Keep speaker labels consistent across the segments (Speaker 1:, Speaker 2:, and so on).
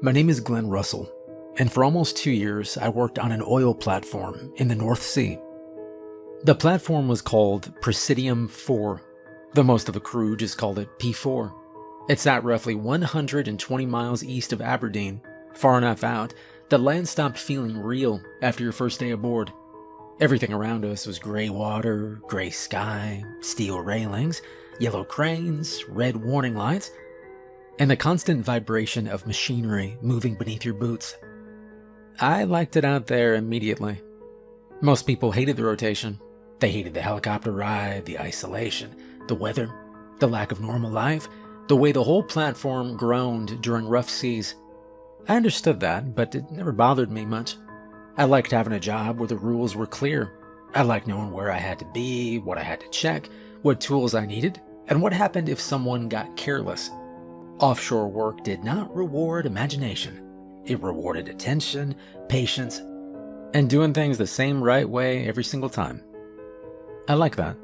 Speaker 1: My name is Glenn Russell, and for almost 2 years I worked on an oil platform in the North Sea. The platform was called Presidium 4, though most of the crew just called it P4. It sat roughly 120 miles east of Aberdeen, far enough out that land stopped feeling real after your first day aboard. Everything around us was gray water, gray sky, steel railings, yellow cranes, red warning lights, and the constant vibration of machinery moving beneath your boots. I liked it out there immediately. Most people hated the rotation. They hated the helicopter ride, the isolation, the weather, the lack of normal life, the way the whole platform groaned during rough seas. I understood that, but it never bothered me much. I liked having a job where the rules were clear. I liked knowing where I had to be, what I had to check, what tools I needed, and what happened if someone got careless. Offshore work did not reward imagination. It rewarded attention, patience, and doing things the same right way every single time. I like that.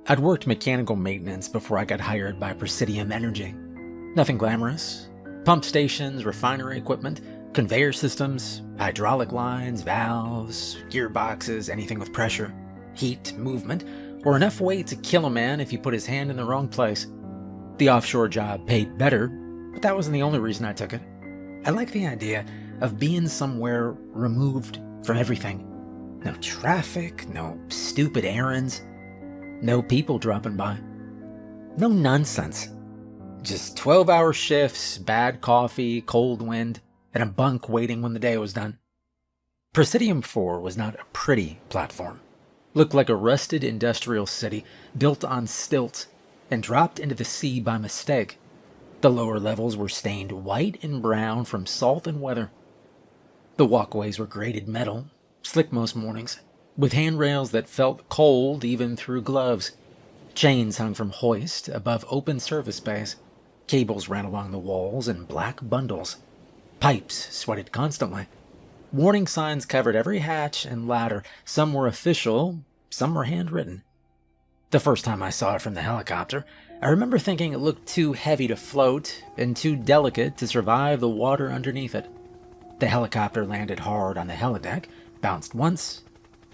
Speaker 1: I'd worked mechanical maintenance before I got hired by Presidium Energy. Nothing glamorous. Pump stations, refinery equipment, conveyor systems, hydraulic lines, valves, gearboxes, anything with pressure, heat, movement, or enough weight to kill a man if he put his hand in the wrong place. The offshore job paid better, but that wasn't the only reason I took it. I like the idea of being somewhere removed from everything. No traffic, no stupid errands, no people dropping by. No nonsense. Just 12-hour shifts, bad coffee, cold wind, and a bunk waiting when the day was done. Presidium 4 was not a pretty platform. Looked like a rusted industrial city built on stilts and dropped into the sea by mistake. The lower levels were stained white and brown from salt and weather. The walkways were grated metal, slick most mornings, with handrails that felt cold even through gloves. Chains hung from hoist above open service bays. Cables ran along the walls in black bundles. Pipes sweated constantly. Warning signs covered every hatch and ladder. Some were official, some were handwritten. The first time I saw it from the helicopter, I remember thinking it looked too heavy to float and too delicate to survive the water underneath it. The helicopter landed hard on the helideck, bounced once,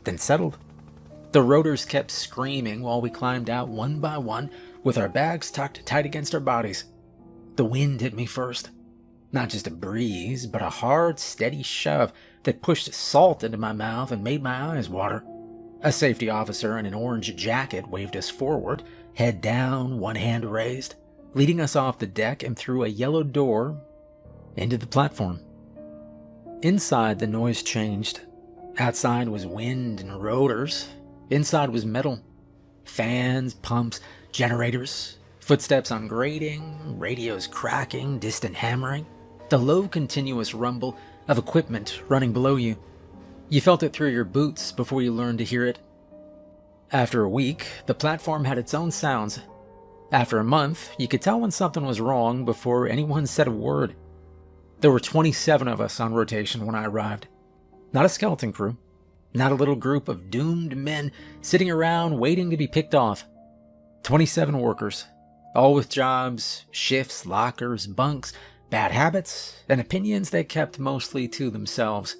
Speaker 1: then settled. The rotors kept screaming while we climbed out one by one with our bags tucked tight against our bodies. The wind hit me first. Not just a breeze, but a hard, steady shove that pushed salt into my mouth and made my eyes water. A safety officer in an orange jacket waved us forward, head down, one hand raised, leading us off the deck and through a yellow door into the platform. Inside, the noise changed. Outside was wind and rotors. Inside was metal. Fans, pumps, generators, footsteps on grating, radios cracking, distant hammering, the low continuous rumble of equipment running below you. You felt it through your boots before you learned to hear it. After a week, the platform had its own sounds. After a month, you could tell when something was wrong before anyone said a word. There were 27 of us on rotation when I arrived. Not a skeleton crew. Not a little group of doomed men sitting around waiting to be picked off. 27 workers, all with jobs, shifts, lockers, bunks, bad habits, and opinions they kept mostly to themselves.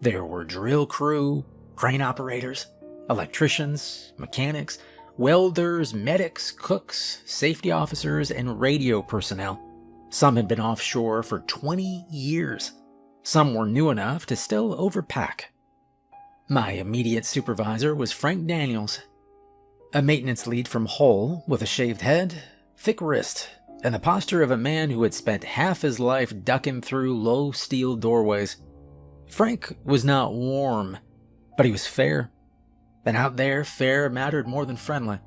Speaker 1: There were drill crew, crane operators, electricians, mechanics, welders, medics, cooks, safety officers, and radio personnel. Some had been offshore for 20 years. Some were new enough to still overpack. My immediate supervisor was Frank Daniels, a maintenance lead from Hull with a shaved head, thick wrist, and the posture of a man who had spent half his life ducking through low steel doorways. Frank was not warm, but he was fair. And out there, fair mattered more than friendly.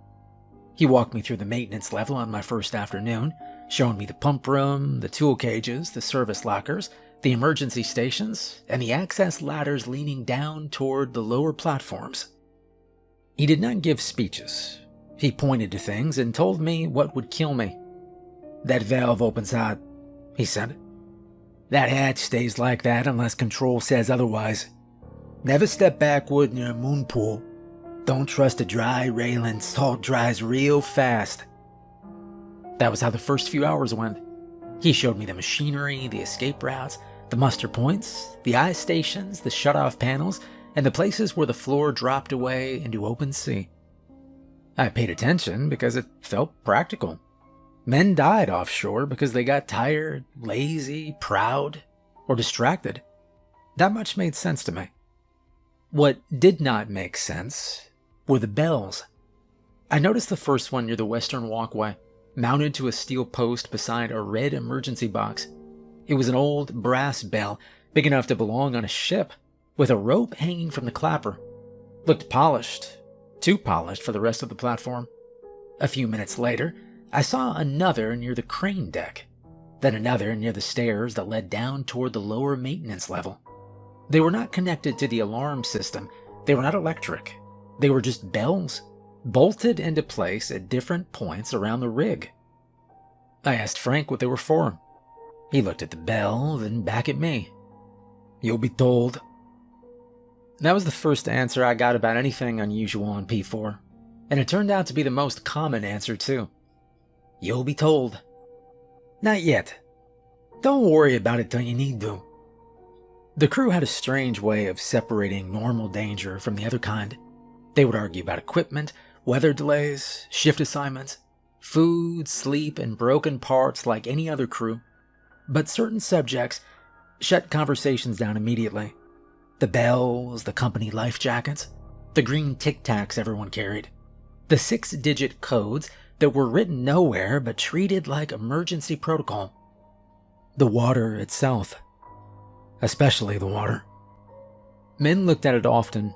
Speaker 1: He walked me through the maintenance level on my first afternoon, showing me the pump room, the tool cages, the service lockers, the emergency stations, and the access ladders leaning down toward the lower platforms. He did not give speeches. He pointed to things and told me what would kill me. "That valve opens hot," he said. "That hatch stays like that unless control says otherwise. Never step backward near a moon pool. Don't trust a dry railing. Salt dries real fast." That was how the first few hours went. He showed me the machinery, the escape routes, the muster points, the eye stations, the shut-off panels, and the places where the floor dropped away into open sea. I paid attention because it felt practical. Men died offshore because they got tired, lazy, proud, or distracted. That much made sense to me. What did not make sense were the bells. I noticed the first one near the western walkway, mounted to a steel post beside a red emergency box. It was an old brass bell, big enough to belong on a ship, with a rope hanging from the clapper. Looked polished, too polished for the rest of the platform. A few minutes later, I saw another near the crane deck, then another near the stairs that led down toward the lower maintenance level. They were not connected to the alarm system. They were not electric. They were just bells, bolted into place at different points around the rig. I asked Frank what they were for. He looked at the bell, then back at me. "You'll be told." That was the first answer I got about anything unusual on P4, and it turned out to be the most common answer too. "You'll be told." "Not yet. Don't worry about it till you need to." The crew had a strange way of separating normal danger from the other kind. They would argue about equipment, weather delays, shift assignments, food, sleep, and broken parts like any other crew. But certain subjects shut conversations down immediately. The bells, the company life jackets, the green Tic Tacs everyone carried, the 6-digit codes that were written nowhere but treated like emergency protocol. The water itself. Especially the water. Men looked at it often.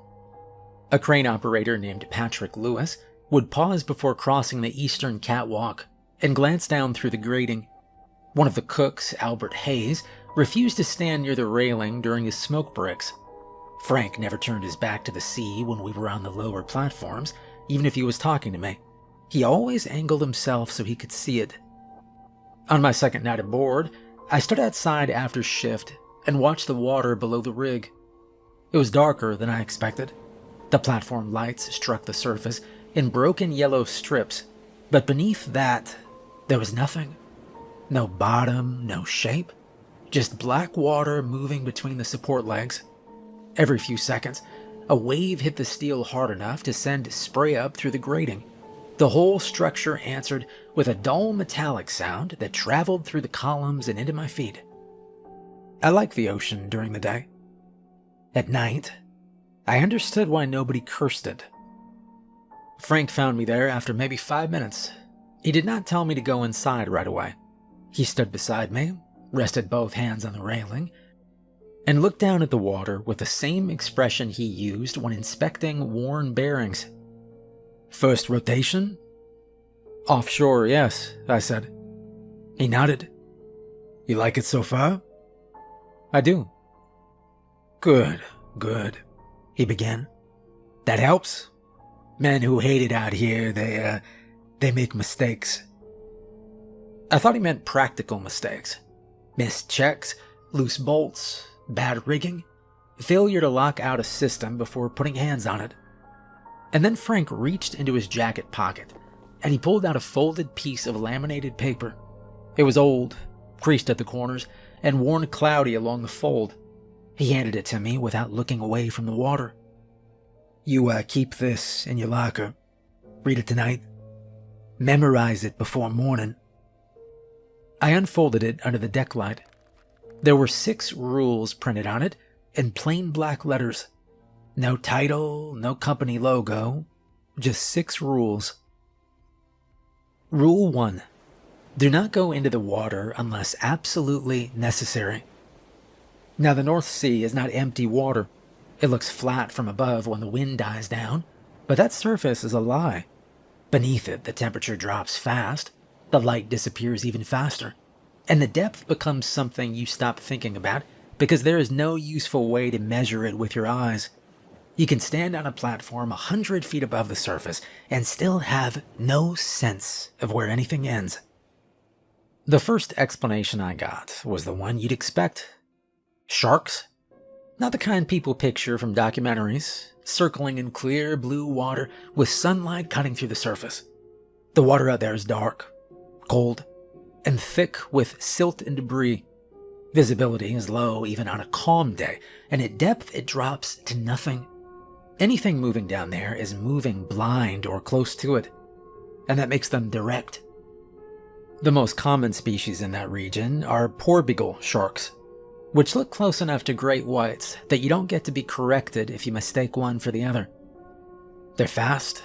Speaker 1: A crane operator named Patrick Lewis would pause before crossing the eastern catwalk and glance down through the grating. One of the cooks, Albert Hayes, refused to stand near the railing during his smoke breaks. Frank never turned his back to the sea when we were on the lower platforms, even if he was talking to me. He always angled himself so he could see it. On my second night aboard, I stood outside after shift and watched the water below the rig. It was darker than I expected. The platform lights struck the surface in broken yellow strips, but beneath that, there was nothing. No bottom, no shape, just black water moving between the support legs. Every few seconds, a wave hit the steel hard enough to send spray up through the grating. The whole structure answered with a dull metallic sound that traveled through the columns and into my feet. I like the ocean during the day. At night, I understood why nobody cursed it. Frank found me there after maybe 5 minutes. He did not tell me to go inside right away. He stood beside me, rested both hands on the railing, and looked down at the water with the same expression he used when inspecting worn bearings. "First rotation?" "Offshore, yes," I said. He nodded. "You like it so far?" "I do." Good, he began. "That helps. Men who hate it out here, they make mistakes." I thought he meant practical mistakes. Missed checks, loose bolts, bad rigging, failure to lock out a system before putting hands on it. And then Frank reached into his jacket pocket, and he pulled out a folded piece of laminated paper. It was old, creased at the corners, and worn cloudy along the fold. He handed it to me without looking away from the water. "You keep this in your locker. Read it tonight. Memorize it before morning." I unfolded it under the deck light. There were 6 rules printed on it in plain black letters. No title, no company logo, just 6 rules. Rule 1. Do not go into the water unless absolutely necessary. Now, the North Sea is not empty water. It looks flat from above when the wind dies down, but that surface is a lie. Beneath it, the temperature drops fast, the light disappears even faster, and the depth becomes something you stop thinking about because there is no useful way to measure it with your eyes. You can stand on a platform 100 feet above the surface and still have no sense of where anything ends. The first explanation I got was the one you'd expect. Sharks? Not the kind people picture from documentaries, circling in clear blue water with sunlight cutting through the surface. The water out there is dark, cold, and thick with silt and debris. Visibility is low even on a calm day, and at depth it drops to nothing. Anything moving down there is moving blind or close to it, and that makes them direct. The most common species in that region are porbeagle sharks, which look close enough to great whites that you don't get to be corrected if you mistake one for the other. They're fast,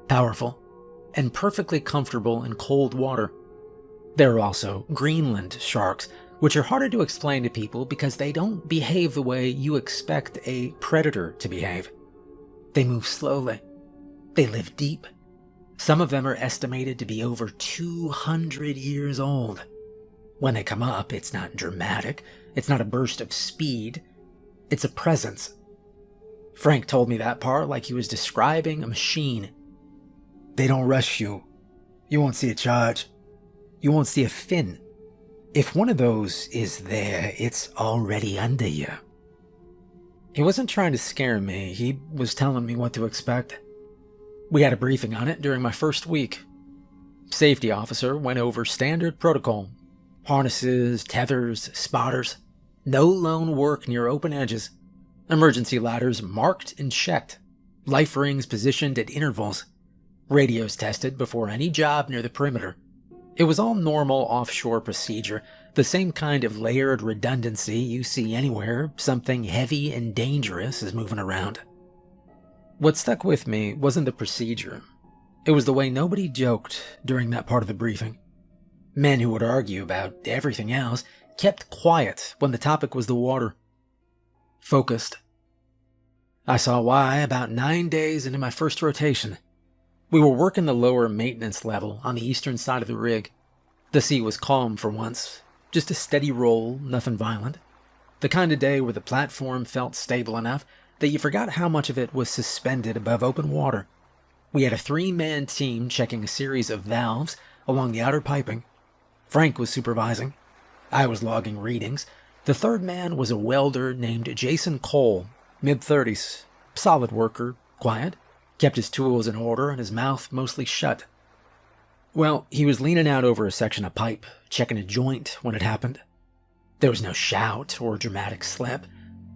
Speaker 1: powerful, and perfectly comfortable in cold water. There are also Greenland sharks, which are harder to explain to people because they don't behave the way you expect a predator to behave. They move slowly. They live deep. Some of them are estimated to be over 200 years old. When they come up, it's not dramatic. It's not a burst of speed. It's a presence. Frank told me that part like he was describing a machine. They don't rush you. You won't see a charge. You won't see a fin. If one of those is there, it's already under you. He wasn't trying to scare me. He was telling me what to expect. We had a briefing on it during my first week. Safety officer went over standard protocol. Harnesses, tethers, spotters. No lone work near open edges. Emergency ladders marked and checked. Life rings positioned at intervals. Radios tested before any job near the perimeter. It was all normal offshore procedure, the same kind of layered redundancy you see anywhere something heavy and dangerous is moving around. What stuck with me wasn't the procedure. It was the way nobody joked during that part of the briefing. Men who would argue about everything else kept quiet when the topic was the water. Focused. I saw why about 9 days into my first rotation. We were working the lower maintenance level on the eastern side of the rig. The sea was calm for once, just a steady roll, nothing violent. The kind of day where the platform felt stable enough that you forgot how much of it was suspended above open water. We had a 3-man team checking a series of valves along the outer piping. Frank was supervising. I was logging readings. The third man was a welder named Jason Cole, mid-30s, solid worker, quiet, kept his tools in order and his mouth mostly shut. Well, he was leaning out over a section of pipe, checking a joint when it happened. There was no shout or dramatic slip.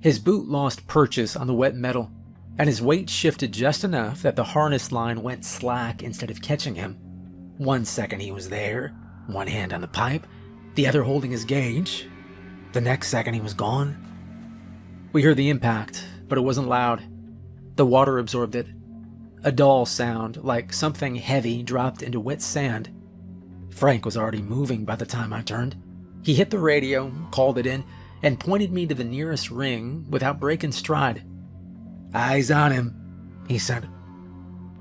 Speaker 1: His boot lost purchase on the wet metal, and his weight shifted just enough that the harness line went slack instead of catching him. 1 second he was there, one hand on the pipe, the other holding his gauge. The next second he was gone. We heard the impact, but it wasn't loud. The water absorbed it. A dull sound, like something heavy dropped into wet sand. Frank was already moving by the time I turned. He hit the radio, called it in, and pointed me to the nearest ring without breaking stride. "Eyes on him," he said.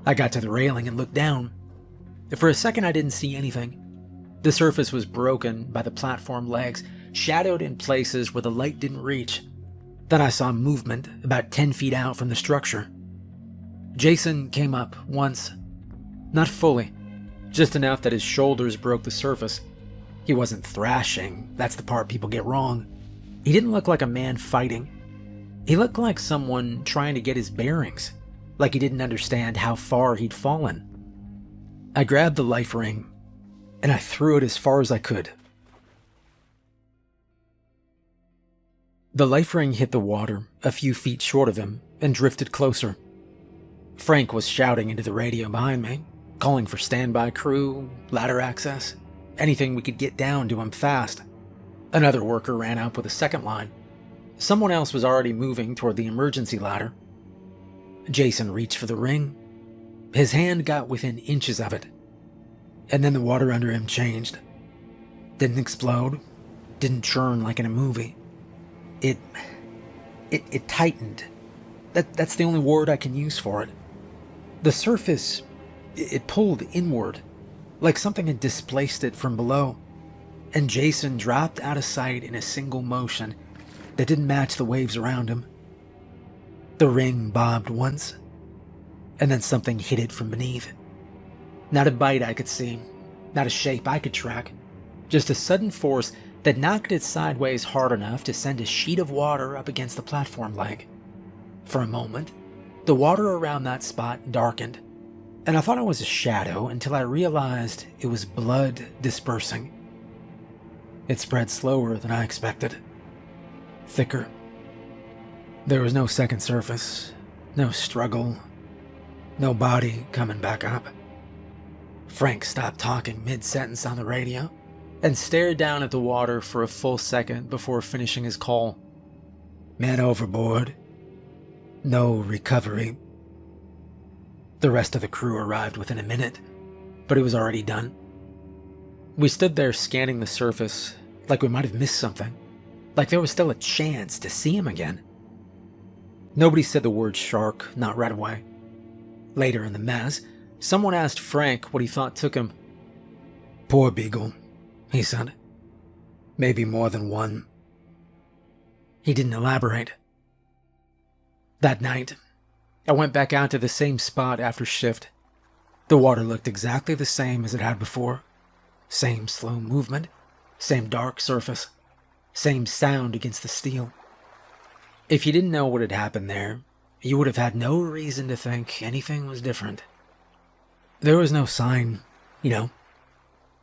Speaker 1: I got to the railing and looked down. For a second I didn't see anything. The surface was broken by the platform legs, shadowed in places where the light didn't reach. Then I saw movement about 10 feet out from the structure. Jason came up once. Not fully, just enough that his shoulders broke the surface. He wasn't thrashing, that's the part people get wrong. He didn't look like a man fighting. He looked like someone trying to get his bearings, like he didn't understand how far he'd fallen. I grabbed the life ring, and I threw it as far as I could. The life ring hit the water a few feet short of him and drifted closer. Frank was shouting into the radio behind me, calling for standby crew, ladder access, anything we could get down to him fast. Another worker ran up with a second line. Someone else was already moving toward the emergency ladder. Jason reached for the ring. His hand got within inches of it. And then the water under him changed. Didn't explode. Didn't churn like in a movie. It tightened. That's the only word I can use for it. The surface, it pulled inward, like something had displaced it from below. And Jason dropped out of sight in a single motion that didn't match the waves around him. The ring bobbed once, and then something hit it from beneath. Not a bite I could see, not a shape I could track, just a sudden force that knocked it sideways hard enough to send a sheet of water up against the platform leg. For a moment, the water around that spot darkened, and I thought it was a shadow until I realized it was blood dispersing. It spread slower than I expected. Thicker. There was no second surface, no struggle, no body coming back up. Frank stopped talking mid-sentence on the radio and stared down at the water for a full second before finishing his call. "Man overboard. No recovery." The rest of the crew arrived within a minute, but it was already done. We stood there scanning the surface, like we might have missed something, like there was still a chance to see him again. Nobody said the word shark, not right away. Later in the mess, someone asked Frank what he thought took him. "Poor Beagle," he said. "Maybe more than one." He didn't elaborate. That night, I went back out to the same spot after shift. The water looked exactly the same as it had before. Same slow movement, same dark surface, same sound against the steel. If you didn't know what had happened there, you would have had no reason to think anything was different. There was no sign, no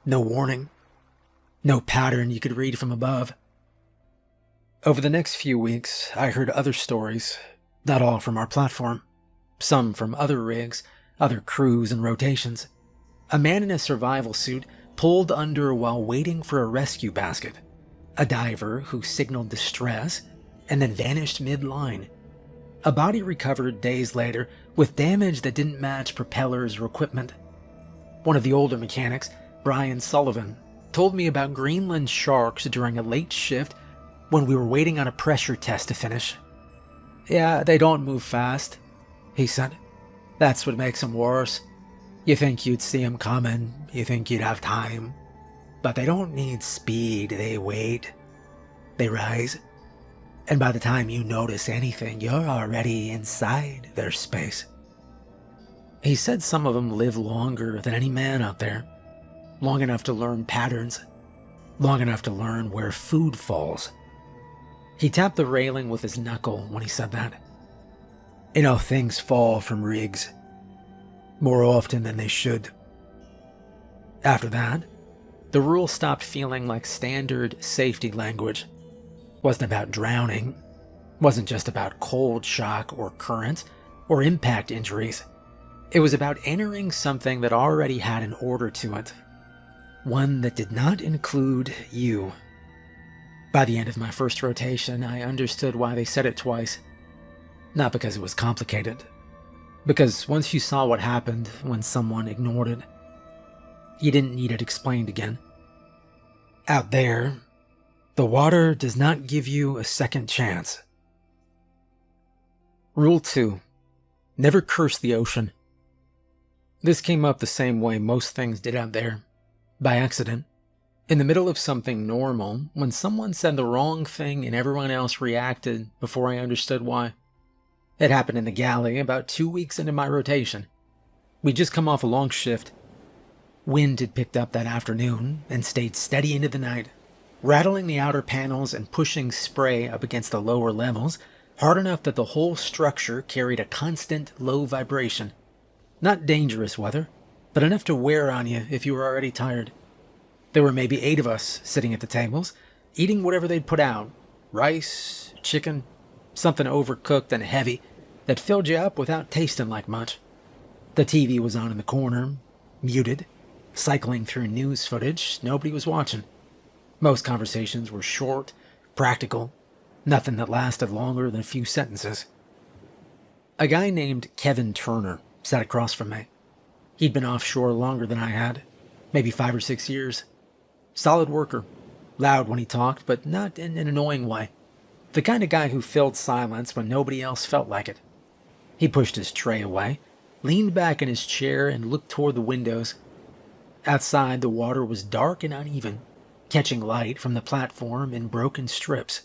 Speaker 1: warning, no pattern you could read from above. Over the next few weeks, I heard other stories, not all from our platform, some from other rigs, other crews and rotations. A man in a survival suit pulled under while waiting for a rescue basket. A diver who signaled distress and then vanished mid-line. A body recovered days later with damage that didn't match propellers or equipment. One of the older mechanics, Brian Sullivan, told me about Greenland sharks during a late shift when we were waiting on a pressure test to finish. "Yeah, they don't move fast," he said. "That's what makes them worse. You think you'd see them coming, you think you'd have time. But they don't need speed, they wait. They rise. And by the time you notice anything, you're already inside their space." He said some of them live longer than any man out there. Long enough to learn patterns. Long enough to learn where food falls. He tapped the railing with his knuckle when he said that. Things fall from rigs. More often than they should. After that, the rule stopped feeling like standard safety language. Wasn't about drowning. Wasn't just about cold shock or currents or impact injuries. It was about entering something that already had an order to it. One that did not include you. By the end of my first rotation, I understood why they said it twice. Not because it was complicated. Because once you saw what happened when someone ignored it, you didn't need it explained again. Out there, the water does not give you a second chance. Rule 2. Never curse the ocean. This came up the same way most things did out there. By accident. In the middle of something normal, when someone said the wrong thing and everyone else reacted before I understood why. It happened in the galley about 2 weeks into my rotation. We'd just come off a long shift. Wind had picked up that afternoon and stayed steady into the night, rattling the outer panels and pushing spray up against the lower levels hard enough that the whole structure carried a constant low vibration. Not dangerous weather, but enough to wear on you if you were already tired. There were maybe 8 of us sitting at the tables, eating whatever they'd put out. Rice, chicken, something overcooked and heavy that filled you up without tasting like much. The TV was on in the corner, muted, cycling through news footage nobody was watching. Most conversations were short, practical, nothing that lasted longer than a few sentences. A guy named Kevin Turner sat across from me. He'd been offshore longer than I had, maybe 5 or 6 years. Solid worker, loud when he talked, but not in an annoying way. The kind of guy who filled silence when nobody else felt like it. He pushed his tray away, leaned back in his chair, and looked toward the windows. Outside, the water was dark and uneven, catching light from the platform in broken strips.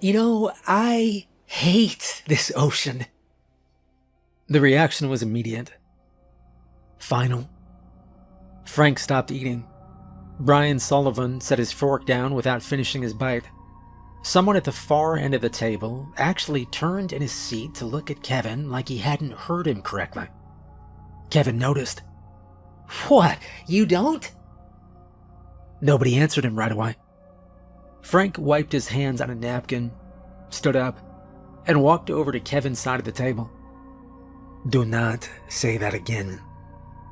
Speaker 1: I hate this ocean. The reaction was immediate. Final. Frank stopped eating. Brian Sullivan set his fork down without finishing his bite. Someone at the far end of the table actually turned in his seat to look at Kevin like he hadn't heard him correctly. Kevin noticed. "What, you don't?" Nobody answered him right away. Frank wiped his hands on a napkin, stood up, and walked over to Kevin's side of the table. "Do not say that again,"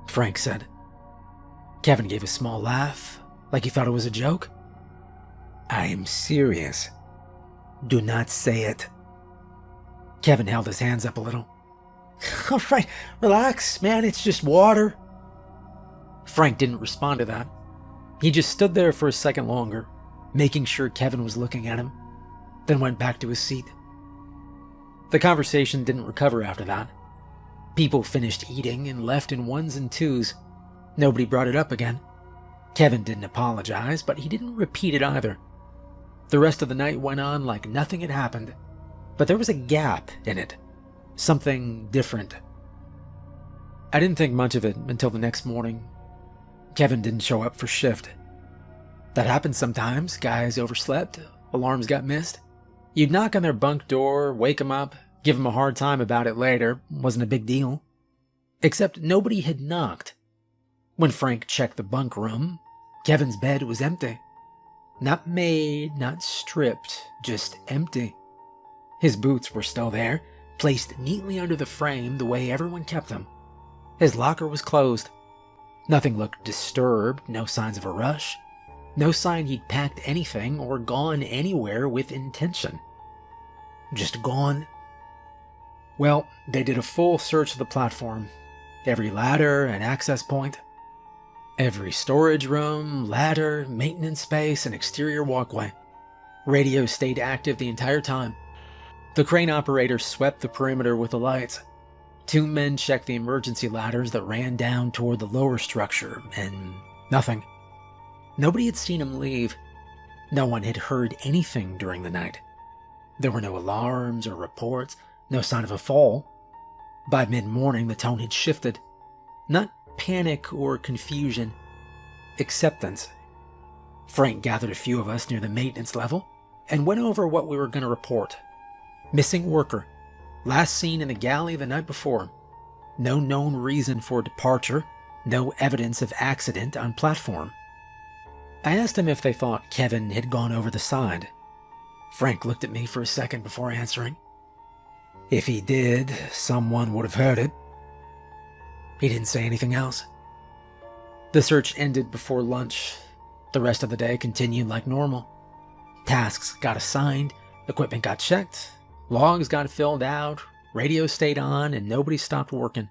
Speaker 1: Frank said. Kevin gave a small laugh, like he thought it was a joke. "I am serious. Do not say it." Kevin held his hands up a little. "All right, relax, man, it's just water." Frank didn't respond to that. He just stood there for a second longer, making sure Kevin was looking at him, then went back to his seat. The conversation didn't recover after that. People finished eating and left in ones and twos. Nobody brought it up again. Kevin didn't apologize, but he didn't repeat it either. The rest of the night went on like nothing had happened, but there was a gap in it. Something different. I didn't think much of it until the next morning. Kevin didn't show up for shift. That happens sometimes. Guys overslept, alarms got missed. You'd knock on their bunk door, wake them up, give them a hard time about it later. Wasn't a big deal. Except nobody had knocked. When Frank checked the bunk room, Kevin's bed was empty. Not made, not stripped, just empty. His boots were still there, placed neatly under the frame the way everyone kept them. His locker was closed. Nothing looked disturbed, no signs of a rush. No sign he'd packed anything or gone anywhere with intention. Just gone. Well, they did a full search of the platform. Every ladder and access point. Every storage room, ladder, maintenance space, and exterior walkway. Radio stayed active the entire time. The crane operator swept the perimeter with the lights. 2 men checked the emergency ladders that ran down toward the lower structure, and nothing. Nobody had seen him leave. No one had heard anything during the night. There were no alarms or reports, no sign of a fall. By mid-morning, the tone had shifted. Not panic or confusion. Acceptance. Frank gathered a few of us near the maintenance level and went over what we were going to report. Missing worker. Last seen in the galley the night before. No known reason for departure. No evidence of accident on platform. I asked him if they thought Kevin had gone over the side. Frank looked at me for a second before answering. If he did, someone would have heard it. He didn't say anything else. The search ended before lunch. The rest of the day continued like normal. Tasks got assigned, equipment got checked, logs got filled out, radio stayed on, and nobody stopped working.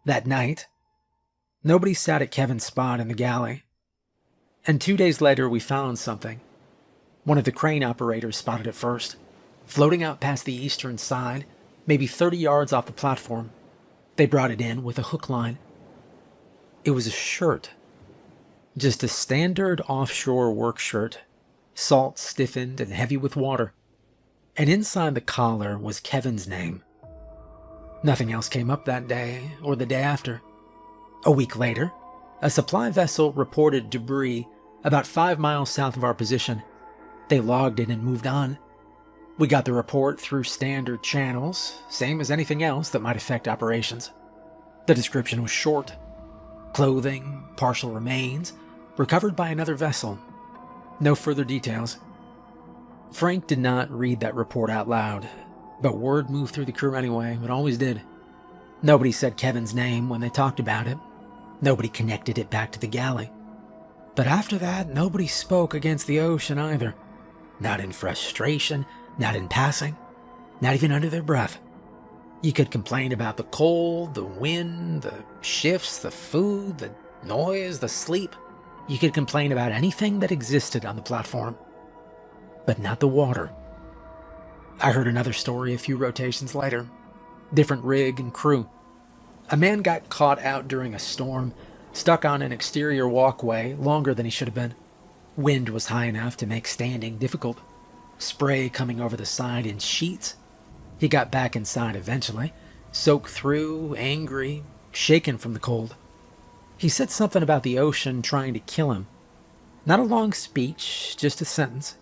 Speaker 1: That night, nobody sat at Kevin's spot in the galley. And 2 days later, we found something. One of the crane operators spotted it first, floating out past the eastern side, maybe 30 yards off the platform. They brought it in with a hook line. It was a shirt. Just a standard offshore work shirt, salt stiffened and heavy with water. And inside the collar was Kevin's name. Nothing else came up that day or the day after. A week later, a supply vessel reported debris about 5 miles south of our position. They logged it and moved on. We got the report through standard channels, same as anything else that might affect operations. The description was short. Clothing, partial remains, recovered by another vessel. No further details. Frank did not read that report out loud, but word moved through the crew anyway. It always did. Nobody said Kevin's name when they talked about it. Nobody connected it back to the galley. But after that, nobody spoke against the ocean either. Not in frustration, not in passing, not even under their breath. You could complain about the cold, the wind, the shifts, the food, the noise, the sleep. You could complain about anything that existed on the platform, but not the water. I heard another story a few rotations later. Different rig and crew. A man got caught out during a storm, stuck on an exterior walkway longer than he should have been. Wind was high enough to make standing difficult. Spray coming over the side in sheets. He got back inside eventually, soaked through, angry, shaken from the cold. He said something about the ocean trying to kill him. Not a long speech, just a sentence.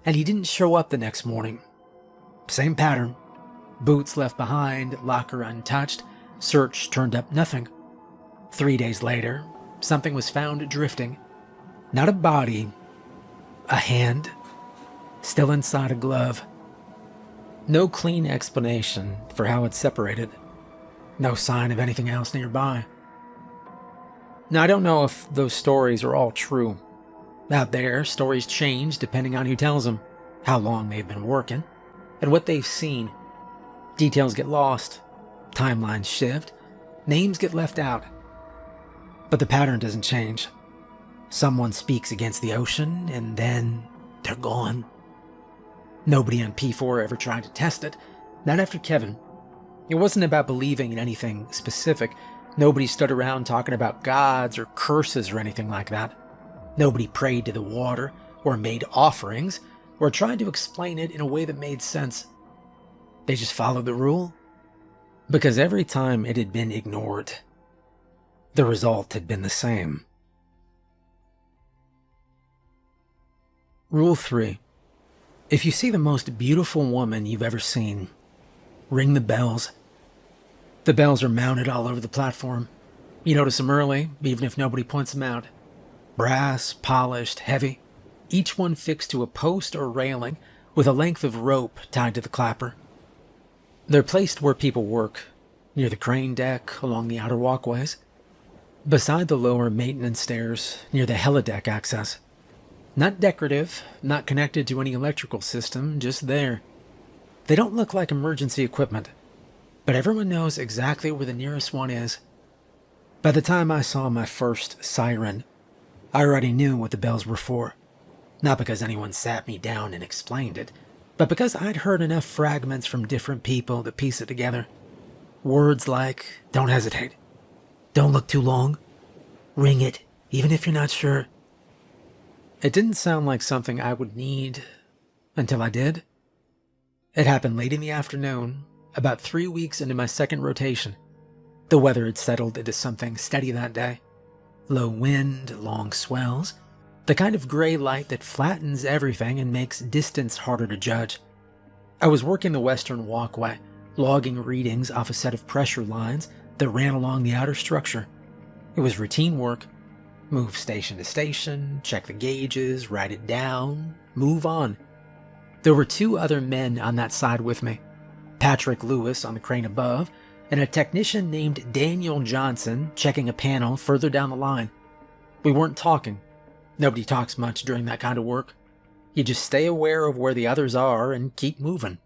Speaker 1: And he didn't show up the next morning. Same pattern. Boots left behind, locker untouched, search turned up nothing. 3 days later, something was found drifting. Not a body, A hand, still inside a glove. No clean explanation for how it's separated. No sign of anything else nearby. Now, I don't know if those stories are all true. Out there, stories change depending on who tells them, how long they've been working, and what they've seen. Details get lost, timelines shift, names get left out. But the pattern doesn't change. Someone speaks against the ocean, and then they're gone. Nobody on P4 ever tried to test it, not after Kevin. It wasn't about believing in anything specific. Nobody stood around talking about gods or curses or anything like that. Nobody prayed to the water, or made offerings, or tried to explain it in a way that made sense. They just followed the rule, because every time it had been ignored, the result had been the same. Rule 3. If you see the most beautiful woman you've ever seen, ring the bells. The bells are mounted all over the platform. You notice them early, even if nobody points them out. Brass, polished, heavy, each one fixed to a post or railing with a length of rope tied to the clapper. They're placed where people work, near the crane deck, along the outer walkways, beside the lower maintenance stairs, near the helideck access. Not decorative, not connected to any electrical system, just there. They don't look like emergency equipment, but everyone knows exactly where the nearest one is. By the time I saw my first siren, I already knew what the bells were for. Not because anyone sat me down and explained it, but because I'd heard enough fragments from different people to piece it together. Words like, don't hesitate, don't look too long, ring it, even if you're not sure. It didn't sound like something I would need until I did. It happened late in the afternoon, about 3 weeks into my second rotation. The weather had settled into something steady that day. Low wind, long swells, the kind of gray light that flattens everything and makes distance harder to judge. I was working the western walkway, logging readings off a set of pressure lines that ran along the outer structure. It was routine work. Move station to station, check the gauges, write it down, move on. There were 2 other men on that side with me. Patrick Lewis on the crane above, and a technician named Daniel Johnson checking a panel further down the line. We weren't talking. Nobody talks much during that kind of work. You just stay aware of where the others are and keep moving.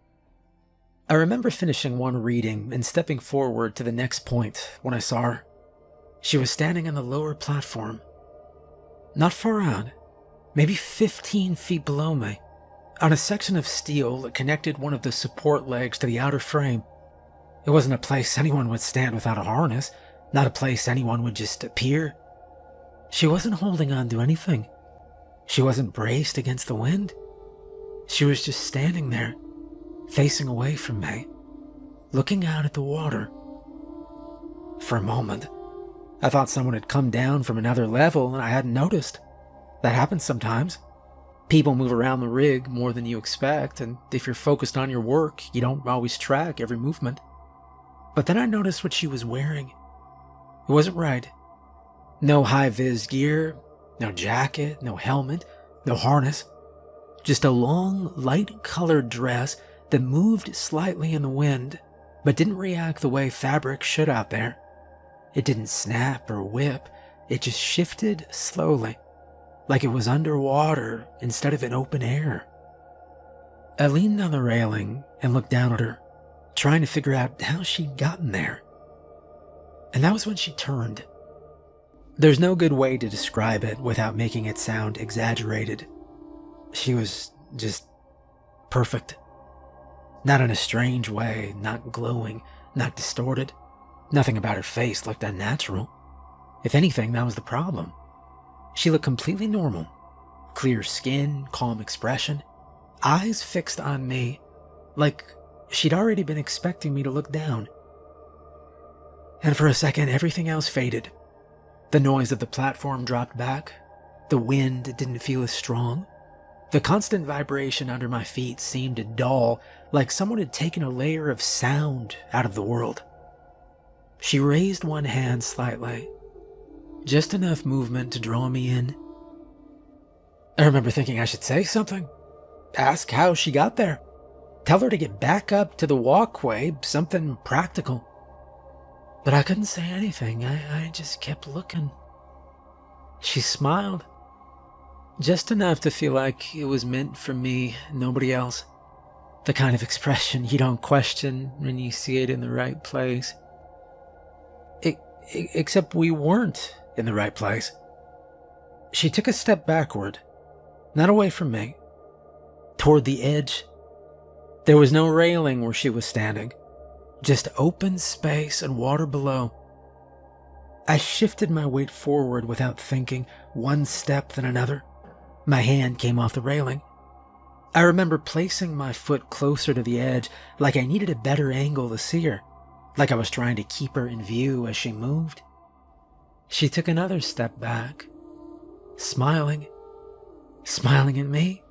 Speaker 1: I remember finishing one reading and stepping forward to the next point when I saw her. She was standing on the lower platform. Not far out, maybe 15 feet below me, on a section of steel that connected one of the support legs to the outer frame. It wasn't a place anyone would stand without a harness, not a place anyone would just appear. She wasn't holding on to anything. She wasn't braced against the wind. She was just standing there, facing away from me, looking out at the water. For a moment, I thought someone had come down from another level and I hadn't noticed. That happens sometimes. People move around the rig more than you expect, and if you're focused on your work, you don't always track every movement. But then I noticed what she was wearing. It wasn't right. No high-vis gear, no jacket, no helmet, no harness. Just a long, light-colored dress that moved slightly in the wind, but didn't react the way fabric should out there. It didn't snap or whip, it just shifted slowly, like it was underwater instead of in open air. I leaned on the railing and looked down at her, trying to figure out how she'd gotten there. And that was when she turned. There's no good way to describe it without making it sound exaggerated. She was just perfect. Not in a strange way, not glowing, not distorted. Nothing about her face looked unnatural. If anything, that was the problem. She looked completely normal. Clear skin, calm expression, eyes fixed on me, like she'd already been expecting me to look down. And for a second, everything else faded. The noise of the platform dropped back. The wind didn't feel as strong. The constant vibration under my feet seemed dull, like someone had taken a layer of sound out of the world. She raised one hand slightly, just enough movement to draw me in. I remember thinking I should say something. Ask how she got there. Tell her to get back up to the walkway, something practical. But I couldn't say anything. I just kept looking. She smiled. Just enough to feel like it was meant for me, nobody else. The kind of expression you don't question when you see it in the right place. Except we weren't in the right place. She took a step backward, not away from me, toward the edge. There was no railing where she was standing, just open space and water below. I shifted my weight forward without thinking, one step then another. My hand came off the railing. I remember placing my foot closer to the edge, like I needed a better angle to see her, like I was trying to keep her in view as she moved. She took another step back, smiling at me.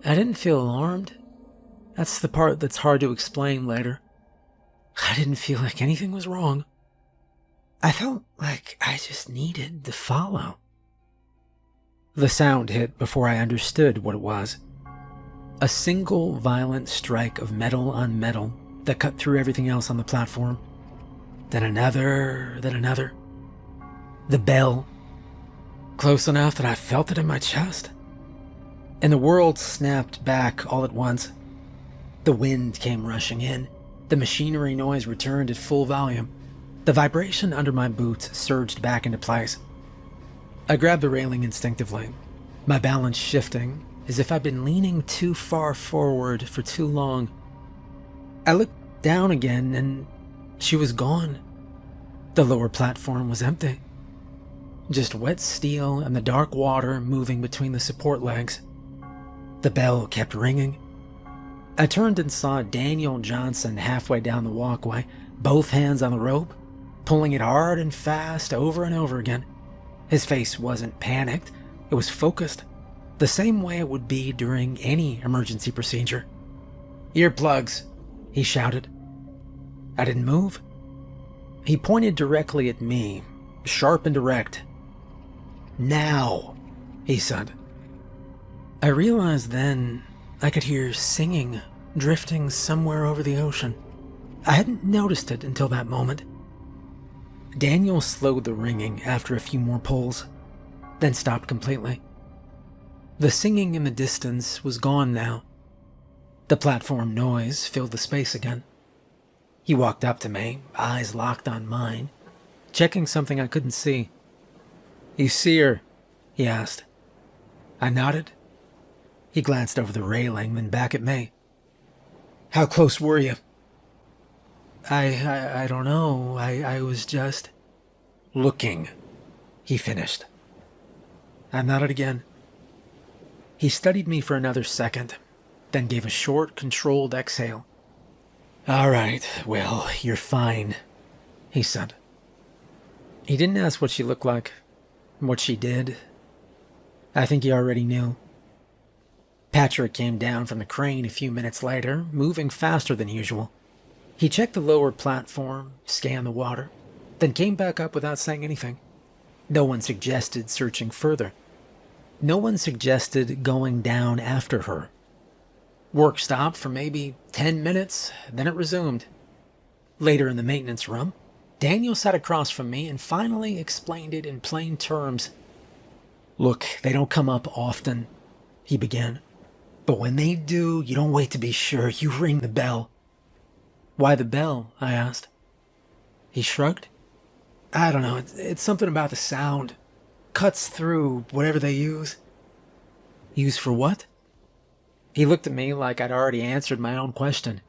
Speaker 1: I didn't feel alarmed. That's the part that's hard to explain later. I didn't feel like anything was wrong. I felt like I just needed to follow. The sound hit before I understood what it was. A single violent strike of metal on metal that cut through everything else on the platform. Then another, then another. The bell. Close enough that I felt it in my chest. And the world snapped back all at once. The wind came rushing in. The machinery noise returned at full volume. The vibration under my boots surged back into place. I grabbed the railing instinctively, my balance shifting as if I'd been leaning too far forward for too long. I looked down again and she was gone. The lower platform was empty. Just wet steel and the dark water moving between the support legs. The bell kept ringing. I turned and saw Daniel Johnson halfway down the walkway, both hands on the rope, pulling it hard and fast over and over again. His face wasn't panicked, it was focused, the same way it would be during any emergency procedure. "Earplugs," he shouted. I didn't move. He pointed directly at me, sharp and direct. "Now," he said. I realized then I could hear singing drifting somewhere over the ocean. I hadn't noticed it until that moment. Daniel slowed the ringing after a few more pulls, then stopped completely. The singing in the distance was gone now. The platform noise filled the space again. He walked up to me, eyes locked on mine, checking something I couldn't see. "You see her?" he asked. I nodded. He glanced over the railing, then back at me. "How close were you?" I don't know. I was just looking," he finished. I nodded again. He studied me for another second, then gave a short, controlled exhale. "All right, well, you're fine," he said. He didn't ask what she looked like, what she did. I think he already knew. Patrick came down from the crane a few minutes later, moving faster than usual. He checked the lower platform, scanned the water, then came back up without saying anything. No one suggested searching further. No one suggested going down after her. Work stopped for maybe 10 minutes, then it resumed. Later in the maintenance room, Daniel sat across from me and finally explained it in plain terms. "Look, they don't come up often," he began. "But when they do, you don't wait to be sure. You ring the bell." "Why the bell?" I asked. He shrugged. "I don't know. It's something about the sound. Cuts through whatever they use." "Use for what?" He looked at me like I'd already answered my own question.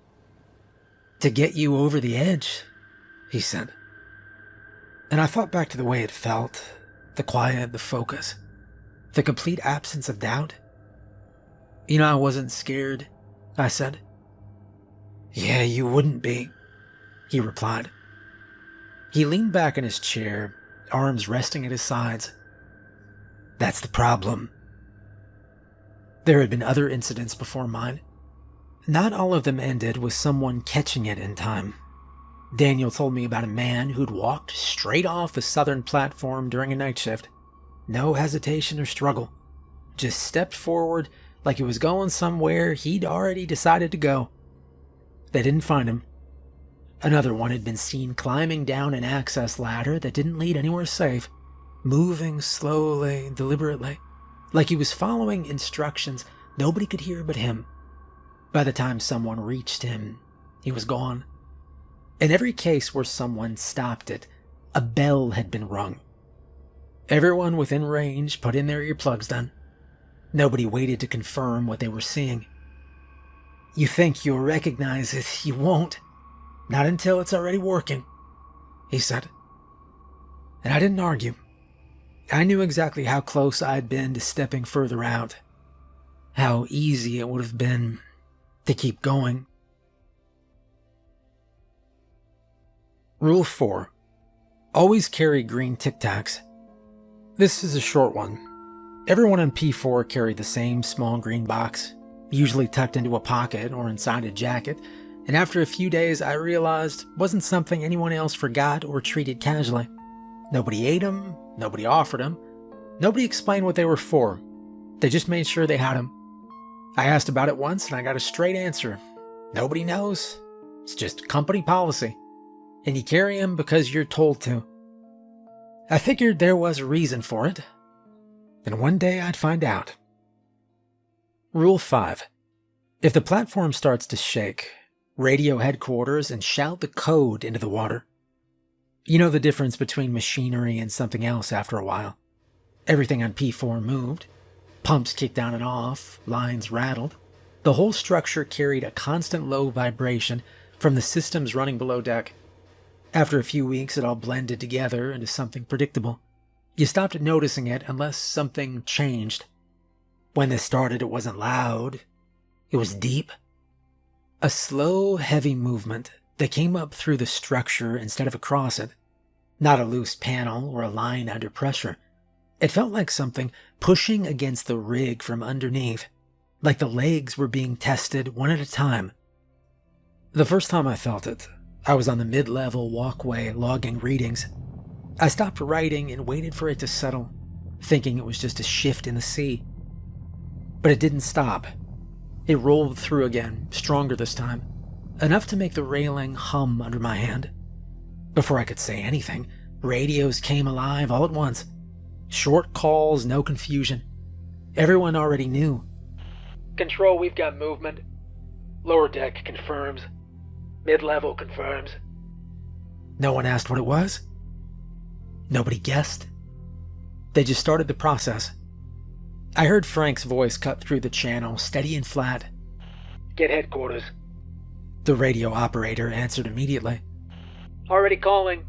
Speaker 1: "To get you over the edge," he said. And I thought back to the way it felt, the quiet, the focus, the complete absence of doubt. "You know, I wasn't scared," I said. "Yeah, you wouldn't be," he replied. He leaned back in his chair, arms resting at his sides. "That's the problem." There had been other incidents before mine. Not all of them ended with someone catching it in time. Daniel told me about a man who'd walked straight off the southern platform during a night shift. No hesitation or struggle. just stepped forward like he was going somewhere he'd already decided to go. They didn't find him. Another one had been seen climbing down an access ladder that didn't lead anywhere safe, moving slowly, deliberately, like he was following instructions nobody could hear but him. By the time someone reached him, he was gone. In every case where someone stopped it, a bell had been rung. Everyone within range put in their earplugs then. Nobody waited to confirm what they were seeing. You think you'll recognize it, you won't. Not until it's already working, he said. And I didn't argue. I knew exactly how close I'd been to stepping further out. How easy it would have been to keep going. Rule 4. Always carry green Tic Tacs. This is a short one. Everyone on P4 carried the same small green box, usually tucked into a pocket or inside a jacket, and after a few days I realized it wasn't something anyone else forgot or treated casually. Nobody ate them, nobody offered them, nobody explained what they were for. They just made sure they had them. I asked about it once and I got a straight answer. Nobody knows. It's just company policy. And you carry them because you're told to. I figured there was a reason for it. And one day I'd find out. Rule 5. If the platform starts to shake, radio headquarters and shout the code into the water. You know the difference between machinery and something else after a while. Everything on P4 moved. Pumps kicked on and off, lines rattled. The whole structure carried a constant low vibration from the systems running below deck. After a few weeks, it all blended together into something predictable. You stopped noticing it unless something changed. When this started, it wasn't loud. It was deep. A slow, heavy movement that came up through the structure instead of across it. Not a loose panel or a line under pressure. It felt like something pushing against the rig from underneath, like the legs were being tested one at a time. The first time I felt it, I was on the mid-level walkway logging readings. I stopped writing and waited for it to settle, thinking it was just a shift in the sea. But it didn't stop. It rolled through again, stronger this time, enough to make the railing hum under my hand. Before I could say anything, radios came alive all at once. Short calls, no confusion. Everyone already knew. Control, we've got movement. Lower deck confirms. Mid-level confirms. No one asked what it was. Nobody guessed. They just started the process. I heard Frank's voice cut through the channel, steady and flat. Get headquarters. The radio operator answered immediately. Already calling.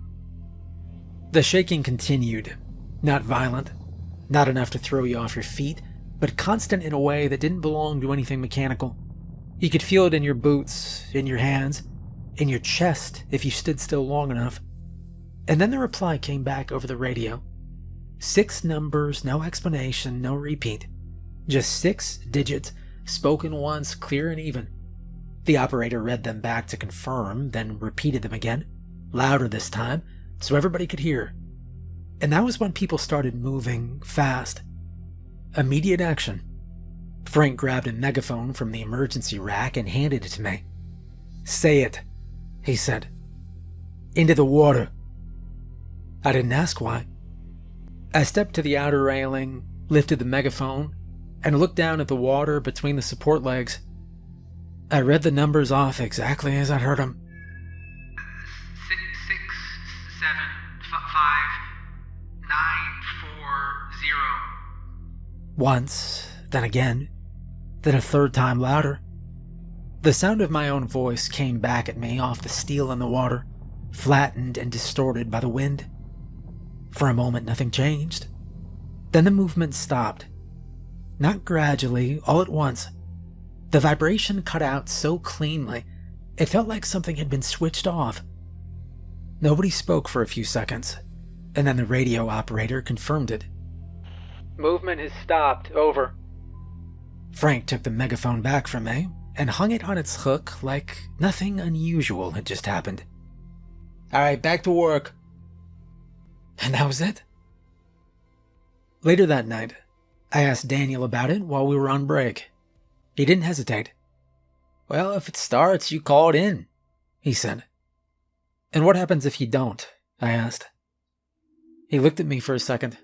Speaker 1: The shaking continued. Not violent, not enough to throw you off your feet, but constant in a way that didn't belong to anything mechanical. You could feel it in your boots, in your hands, in your chest if you stood still long enough. And then the reply came back over the radio. 6 numbers, no explanation, no repeat. Just 6 digits, spoken once, clear and even. The operator read them back to confirm, then repeated them again, louder this time, so everybody could hear. And that was when people started moving fast. Immediate action. Frank grabbed a megaphone from the emergency rack and handed it to me. Say it, he said. Into the water. I didn't ask why. I stepped to the outer railing, lifted the megaphone, and looked down at the water between the support legs. I read the numbers off exactly as I'd heard them.
Speaker 2: 6, 7, 5, 9, 4, 0.
Speaker 1: Once, then again, then a third time louder. The sound of my own voice came back at me off the steel in the water, flattened and distorted by the wind. For a moment, nothing changed. Then the movement stopped. Not gradually, all at once. The vibration cut out so cleanly, it felt like something had been switched off. Nobody spoke for a few seconds, and then the radio operator confirmed it. Movement has stopped. Over. Frank took the megaphone back from me and hung it on its hook like nothing unusual had just happened. All right, back to work. And that was it. Later that night, I asked Daniel about it while we were on break. He didn't hesitate. "Well, if it starts, you call it in," he said. "And what happens if you don't?" I asked. He looked at me for a second.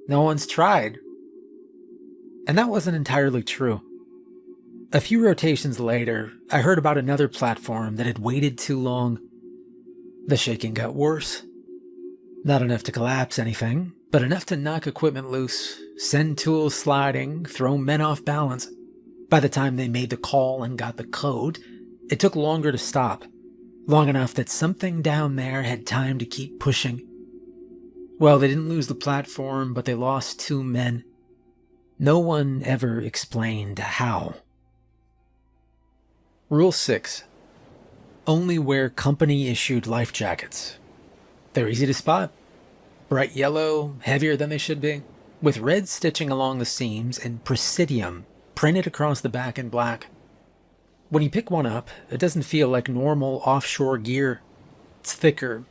Speaker 1: "No one's tried." And that wasn't entirely true. A few rotations later, I heard about another platform that had waited too long. The shaking got worse. Not enough to collapse anything, but enough to knock equipment loose, send tools sliding, throw men off balance. By the time they made the call and got the code, it took longer to stop. Long enough that something down there had time to keep pushing. Well, they didn't lose the platform, but they lost 2 men. No one ever explained how. Rule 6. Only wear company-issued life jackets. They're easy to spot. Bright yellow, heavier than they should be, with red stitching along the seams and Presidium printed across the back in black. When you pick one up, it doesn't feel like normal offshore gear. It's thicker,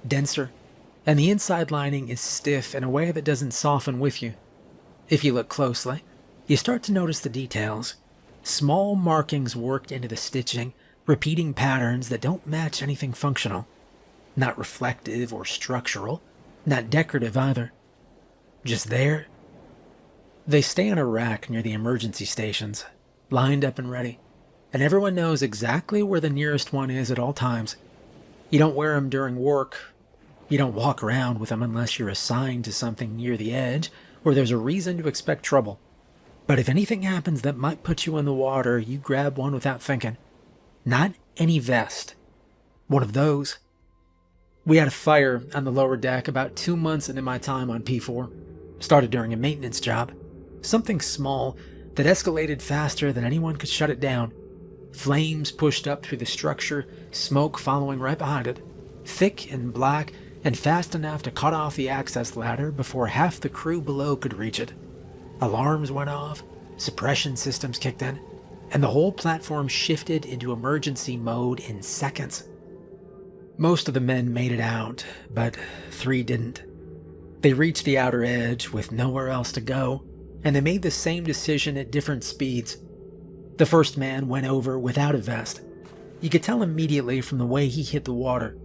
Speaker 1: denser, and the inside lining is stiff in a way that doesn't soften with you. If you look closely, you start to notice the details. Small markings worked into the stitching, repeating patterns that don't match anything functional. Not reflective or structural, not decorative either. Just there. They stay on a rack near the emergency stations, lined up and ready, and everyone knows exactly where the nearest one is at all times. You don't wear them during work. You don't walk around with them unless you're assigned to something near the edge or there's a reason to expect trouble. But if anything happens that might put you in the water, you grab one without thinking. Not any vest. One of those. We had a fire on the lower deck about 2 months into my time on P4. Started during a maintenance job. Something small that escalated faster than anyone could shut it down. Flames pushed up through the structure, smoke following right behind it. Thick and black, and fast enough to cut off the access ladder before half the crew below could reach it. Alarms went off, suppression systems kicked in, and the whole platform shifted into emergency mode in seconds. Most of the men made it out, but 3 didn't. They reached the outer edge with nowhere else to go, and they made the same decision at different speeds. The first man went over without a vest. You could tell immediately from the way he hit the water.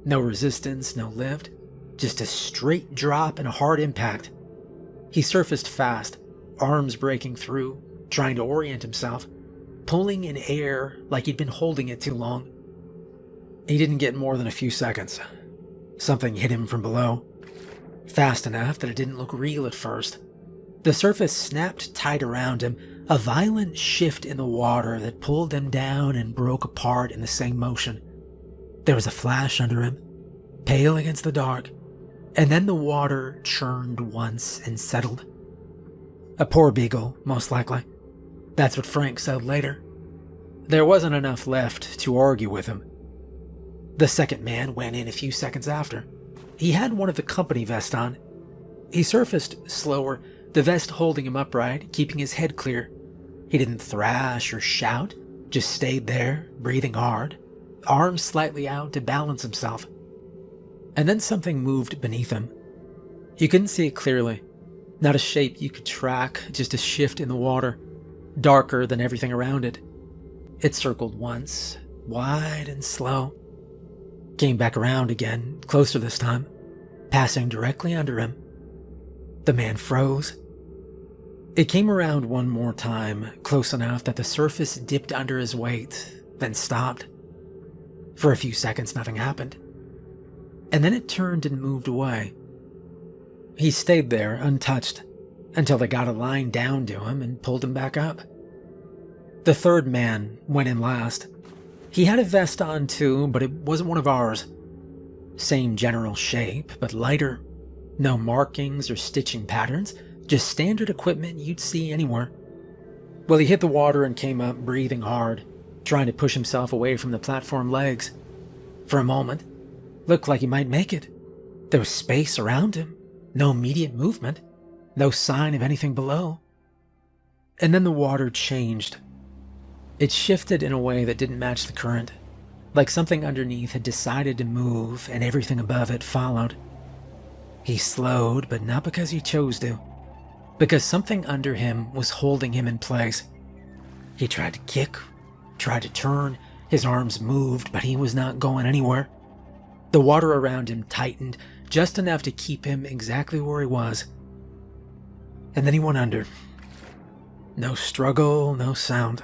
Speaker 1: No resistance, no lift, just a straight drop and a hard impact. He surfaced fast, arms breaking through, trying to orient himself, pulling in air like he'd been holding it too long. He didn't get more than a few seconds. Something hit him from below, fast enough that it didn't look real at first. The surface snapped tight around him, a violent shift in the water that pulled him down and broke apart in the same motion. There was a flash under him, pale against the dark, and then the water churned once and settled. A porbeagle, most likely. That's what Frank said later. There wasn't enough left to argue with him. The second man went in a few seconds after. He had one of the company vests on. He surfaced slower, the vest holding him upright, keeping his head clear. He didn't thrash or shout, just stayed there, breathing hard, arms slightly out to balance himself. And then something moved beneath him. You couldn't see it clearly. Not a shape you could track, just a shift in the water, darker than everything around it. It circled once, wide and slow. Came back around again, closer this time, passing directly under him. The man froze. It came around one more time, close enough that the surface dipped under his weight, then stopped. For a few seconds, nothing happened. And then it turned and moved away. He stayed there, untouched, until they got a line down to him and pulled him back up. The third man went in last. He had a vest on too, but it wasn't one of ours. Same general shape, but lighter. No markings or stitching patterns, just standard equipment you'd see anywhere. Well, he hit the water and came up, breathing hard, trying to push himself away from the platform legs. For a moment, looked like he might make it. There was space around him, no immediate movement, no sign of anything below. And then the water changed. It shifted in a way that didn't match the current, like something underneath had decided to move and everything above it followed. He slowed, but not because he chose to. because something under him was holding him in place. He tried to kick, tried to turn, his arms moved, but he was not going anywhere. The water around him tightened just enough to keep him exactly where he was. And then he went under. No struggle, no sound.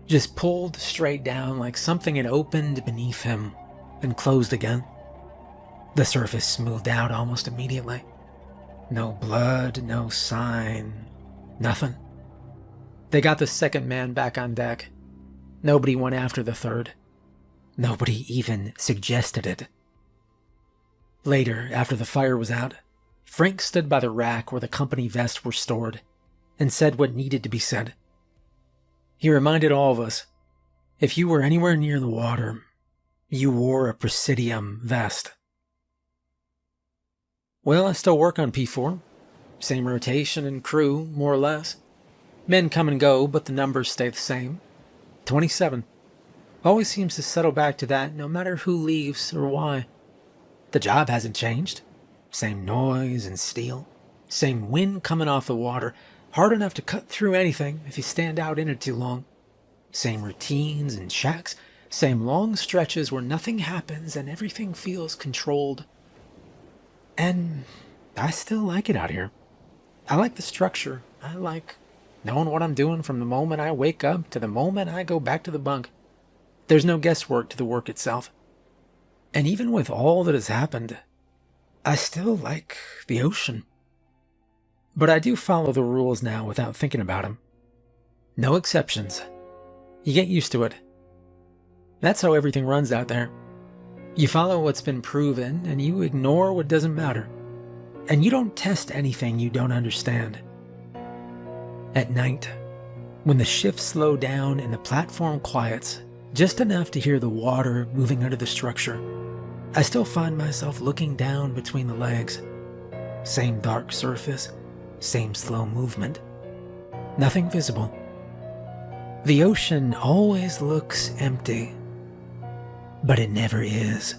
Speaker 1: Just pulled straight down like something had opened beneath him and closed again. The surface smoothed out almost immediately. No blood, no sign, nothing. They got the second man back on deck. Nobody went after the third. Nobody even suggested it. Later, after the fire was out, Frank stood by the rack where the company vests were stored and said what needed to be said. He reminded all of us, if you were anywhere near the water, you wore a Presidium vest. Well, I still work on P4. Same rotation and crew, more or less. Men come and go, but the numbers stay the same. 27. Always seems to settle back to that no matter who leaves or why. The job hasn't changed. Same noise and steel. Same wind coming off the water, hard enough to cut through anything if you stand out in it too long. Same routines and checks. Same long stretches where nothing happens and everything feels controlled. And I still like it out here. I like the structure. I like knowing what I'm doing from the moment I wake up to the moment I go back to the bunk. There's no guesswork to the work itself. And even with all that has happened, I still like the ocean. But I do follow the rules now without thinking about them. No exceptions. You get used to it. That's how everything runs out there. You follow what's been proven, and you ignore what doesn't matter. And you don't test anything you don't understand. At night, when the shifts slow down and the platform quiets, just enough to hear the water moving under the structure, I still find myself looking down between the legs. Same dark surface, same slow movement. Nothing visible. The ocean always looks empty, but it never is.